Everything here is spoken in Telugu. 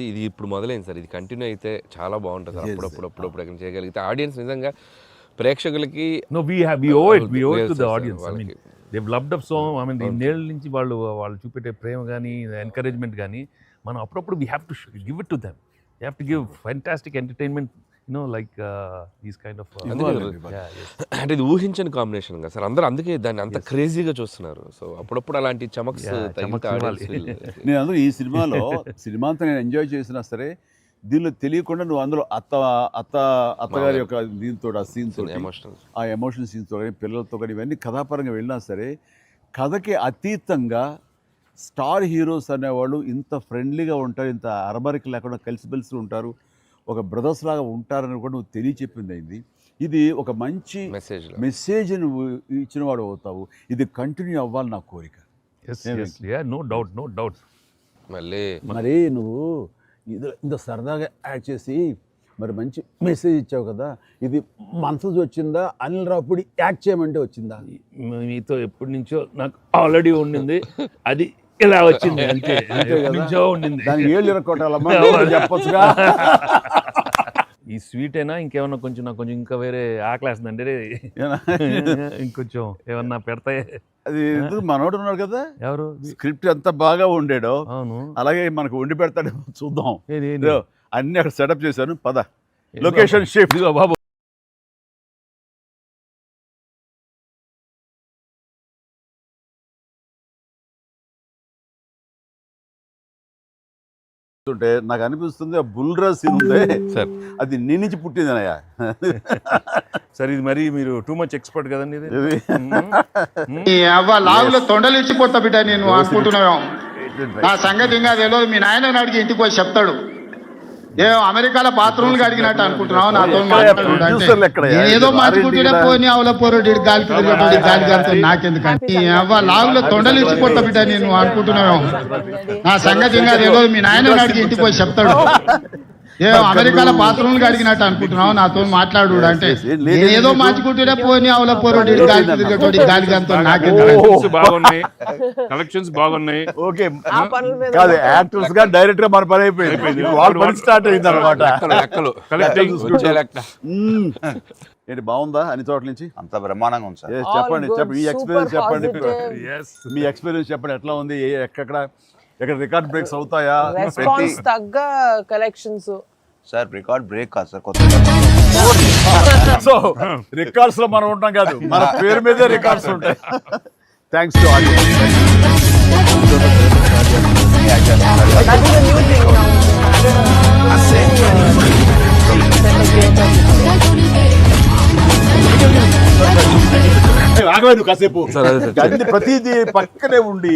ఇది ఇప్పుడు మొదలైంది సార్. ఇది కంటిన్యూ అయితే చాలా బాగుంటుంది సార్. అప్పుడప్పుడు ఎక్కడ చేయగలిగితే ఆడియన్స్ నిజంగా ప్రేక్షకులకి we owe it to the audience. I mean, they've loved up so. I mean, ఇన్నేళ్ళ నుంచి వాళ్ళు చూపెట్టే ప్రేమ కానీ ఎంకరేజ్మెంట్ కానీ మనం అప్పుడప్పుడు we have to give it to them. You have to give fantastic entertainment, like these kind of అంటే ఇది ఊహించని కాంబినేషన్ కదా సార్. అందరూ అందుకే దాన్ని అంత క్రేజీగా చూస్తున్నారు. సో అప్పుడప్పుడు అలాంటి చమక్స్ నేను అందులో ఈ సినిమా అంతా నేను ఎంజాయ్ చేసినా సరే దీనిలో తెలియకుండా నువ్వు అందులో అత్తగారి యొక్క దీంతో ఆ సీన్తో ఆ ఎమోషనల్ సీన్స్తో కానీ పిల్లలతో కానీ ఇవన్నీ కథాపరంగా వెళ్ళినా సరే కథకి అతీతంగా స్టార్ హీరోస్ అనేవాళ్ళు ఇంత ఫ్రెండ్లీగా ఉంటారు, ఇంత అరబరికి లేకుండా కలిసిమెలిసి ఉంటారు, ఒక బ్రదర్స్ లాగా ఉంటారని కూడా నువ్వు తెలియచెప్పింది అయింది. ఇది ఒక మంచి మెసేజ్ నువ్వు ఇచ్చిన వాడు అవుతావు. ఇది కంటిన్యూ అవ్వాలి నా కోరిక. నో డౌట్ మరి నువ్వు ఇంత సరదాగా యాక్ట్ చేసి మరి మంచి మెసేజ్ ఇచ్చావు కదా, ఇది మనసు వచ్చిందా అనిల్ రావుపూడి యాక్ట్ చేయమంటే వచ్చిందా? మీతో ఎప్పటి నుంచో నాకు ఆల్రెడీ ఉండింది, అది ఇలా వచ్చింది అంతే. ఉండింది దానికి ఏళ్ళు ఇరక్కొట్టాలమ్మా చెప్పొచ్చుగా. ఈ స్వీట్ అయినా ఇంకేమన్నా కొంచెం నాకు కొంచెం ఇంకా వేరే ఆకలేస్తుందంటే ఇంకొంచెం ఏమన్నా పెడతాయి. అది మనోడు ఉన్నాడు కదా, ఎవరు స్క్రిప్ట్ ఎంత బాగా ఉండేడో అవును అలాగే మనకు వండి పెడతాడు చూద్దాం. అన్ని అక్కడ సెటప్ చేశాను, పద లొకేషన్ షిఫ్ట్ బాబు. ఉంటే నాకు అనిపిస్తుంది ఆ బుల్రా సీన్ ఉంది సార్, అది నీ నుంచి పుట్టిందనయ్యా. సరే ఇది మరి మీరు టూ మచ్ ఎక్స్పర్ట్ కదండి. లాగులో తొండలు ఇచ్చిపోతా బిడ్డ నేను అనుకుంటున్నాను. నా సంగతి ఇంకా తెలియదు, మీ నాయన అడిగి ఇంటికి పోయి చెప్తాడు. అమెరికాలో బాత్రూమ్లు అడిగినట్టు అనుకుంటున్నావు నాతో ఏదో మాట్లాడుకుంటే పోనీ అవల పోరాడు గాలి నాకెందుకంటే లాగులో తొండలు ఇచ్చిపోతా బిడ్డ నేను అనుకుంటున్నాను. నా సంగతి ఇంకా తెలియదు, మీ నాయన అడిగి ఇంటికి పోయి చెప్తాడు. అమెరికాలో బాత్రూమ్లు అడిగినట్టు అనుకుంటున్నావు నాతో మాట్లాడు అంటే ఏదో మార్చుకుంటూనే పోనీ అవల పోరాడు గాలితో నాకెందుకు. బాగున్నాయి కలెక్షన్స్ బాగున్నాయి. ఓకే కాదు, యాక్టర్స్ గా డైరెక్ట్ గా మన పని అయిపోయింది, వాళ్ళ పని స్టార్ట్ అయింది అనమాట. ఏంటి బాగుందా అన్ని చోట్ల నుంచి? అంత బ్రహ్మాండంగా ఉంది సార్. చెప్పండి మీ ఎక్స్పీరియన్స్ చెప్పండి. మీ ఎక్స్పీరియన్స్ చెప్పండి, ఎట్లా ఉంది, ఎక్కడ రికార్డ్ బ్రేక్స్ అవుతాయా? తగ్గ కలెక్షన్స్ సార్ రికార్డ్ బ్రేక్ కాదు సార్, కొత్త సో రికార్డ్స్ లో మనం ఉంటాం కాదు, మన పేరు మీదే రికార్డ్స్ ఉంటాయి. Thanks to audience. కాసేపు ప్రతిదీ పక్కనే ఉండి